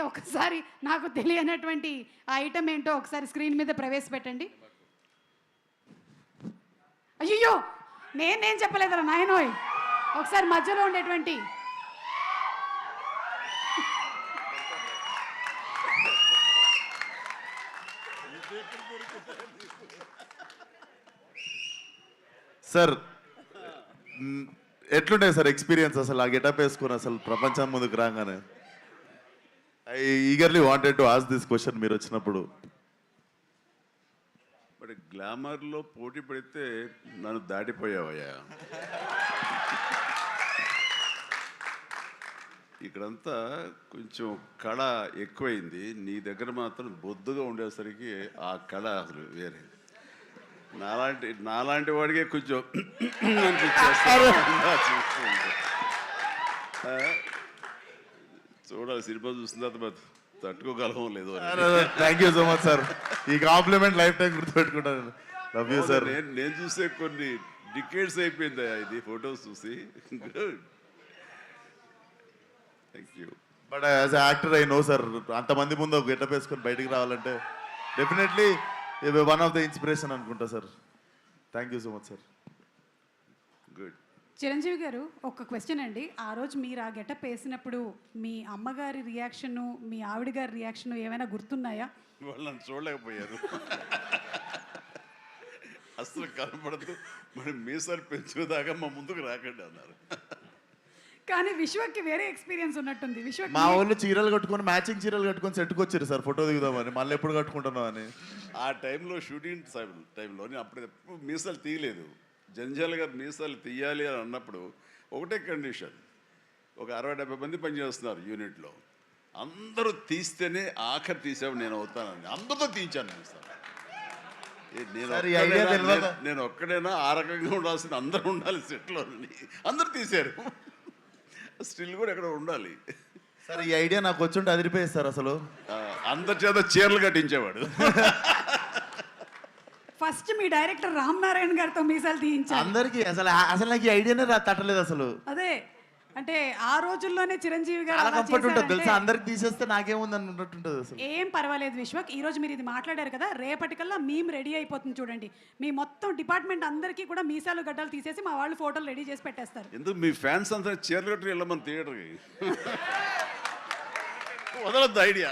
ఒకసారి నాకు తెలియనటువంటి ఆ ఐటమ్ ఏంటో ఒకసారి స్క్రీన్ మీద ప్రవేశపెట్టండి. అయ్యో నేనేం చెప్పలేదురా నాయనోయ్. ఒకసారి మధ్యలో ఉండేటువంటి సార్ ఎట్లుండే సార్ ఎక్స్పీరియన్స్ అసలు ఆ గెటప్ వేసుకొని అసలు ప్రపంచం ముందుకు రాగానే? I eagerly wanted to ask this question మీరు వచ్చినప్పుడు. బట్ గ్లామర్లో పోటీ పడితే నన్ను దాటిపోయావయ్యా. ఇక్కడంతా కొంచెం కళ ఎక్కువైంది, నీ దగ్గర మాత్రం బొద్దుగా ఉండేసరికి ఆ కళ అసలు వేరే. నాలాంటి వాడికే కొంచెం చూడాలి, సినిమా చూసిన తర్వాత తట్టుకోగలమో లేదు. Thank you so much sir, ఈ కాంప్లిమెంట్ లైఫ్ టైం గుర్తుపెట్టుకుంటాను. Love you sir. నేను చూసే కొన్ని డికేట్స్ అయిపోయింది ఇది ఫొటోస్ చూసి. Good, thank you. But as actor I know sir, అంతమంది ముందు ఒక గెటప్ వేసుకొని బయటికి రావాలంటే definitely one of the inspiration అనుకుంటా sir. Thank you so much sir. Good. Chiranjeevi garu, ఒక క్వశ్చన్ అండి. ఆ రోజు మీరు ఆ గెటప్ వేసినప్పుడు మీ అమ్మగారి రియాక్షను, మీ ఆవిడ గారి రియాక్షను ఏమైనా గుర్తున్నాయా? వాళ్ళు నన్ను చూడలేకపోయారు. అసలు కనపడదు, మరి మీసాలు పెంచుదాకా మా ముందుకు రాకండి అన్నారు. కానీ విశ్వక్కి వేరే ఎక్స్పీరియన్స్ ఉన్నట్టుంది. విశ్వక్ మా వాళ్ళు చీరలు కట్టుకొని మ్యాచింగ్ చీరలు కట్టుకొని సెట్కి వచ్చారు సార్ ఫోటో దిగుదామని. మళ్ళీ ఎప్పుడు కట్టుకుంటున్నాం అని. ఆ టైంలో షూటింగ్ టైంలో అప్పుడు ఎప్పుడు మీసాలు తీయలేదు. జంజాలుగా మీసాలు తీయాలి అని అన్నప్పుడు ఒకటే కండిషన్, ఒక 60-70 మంది పనిచేస్తున్నారు యూనిట్లో, అందరూ తీస్తేనే ఆఖరి తీసావు నేను అవుతానని అందరితో తీయించాను మీసాలు. నేను ఒక్కడైనా ఆ రకంగా ఉండాల్సిన అందరూ ఉండాలి సెట్లో, అందరూ తీశారు. స్టిల్ కూడా ఎక్కడ ఉండాలి సార్. ఈ ఐడియా నాకు వచ్చుంటే అదిరిపోయేది సార్. అసలు అందరి చేత చీరలు కట్టించేవాడు. ఫస్ట్ మీ డైరెక్టర్ రామ్ నారాయణ గారితో మీసాలు తీయించారు అందరికి. అసలు నాకు ఈ ఐడియానే తట్టలేదు అసలు. అదే అంటే ఆ రోజుల్లోనే చిరంజీవి గారు చాలా కంఫర్ట్ ఉంటుంది తెలుసా. అందరికి తీసేస్తే నాకేముంది అన్నట్టుంటుంది అసలు. ఏం పర్వాలేదు విశ్వక్, ఈ రోజు మీరు ఇది మాట్లాడారు కదా, రేపటికల్లా మేము రెడీ అయిపోతుంది చూడండి. మీ మొత్తం డిపార్ట్మెంట్ అందరికీ కూడా మీసాలు గడ్డలు తీసేసి మా వాళ్ళు ఫోటోలు రెడీ చేసి పెట్టేస్తారు. ఎందుకు మీ ఫ్యాన్స్ అంతా చీరలు కట్టి వెళ్ళమని థియేటర్కి వదలొద్దు ఐడియా.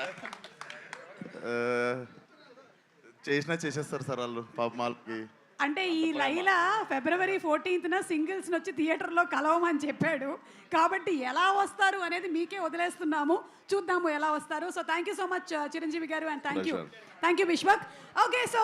చేసేస్తారు సార్ వాళ్ళు పాప మాల్కి. అంటే ఈ లైలా February 14th సింగిల్స్ వచ్చి థియేటర్లో కలవమని చెప్పాడు కాబట్టి ఎలా వస్తారు అనేది మీకే వదిలేస్తున్నాము, చూద్దాము ఎలా వస్తారు. So thank you so much Chiranjeevi garu, and thank you Vishwak. Okay, so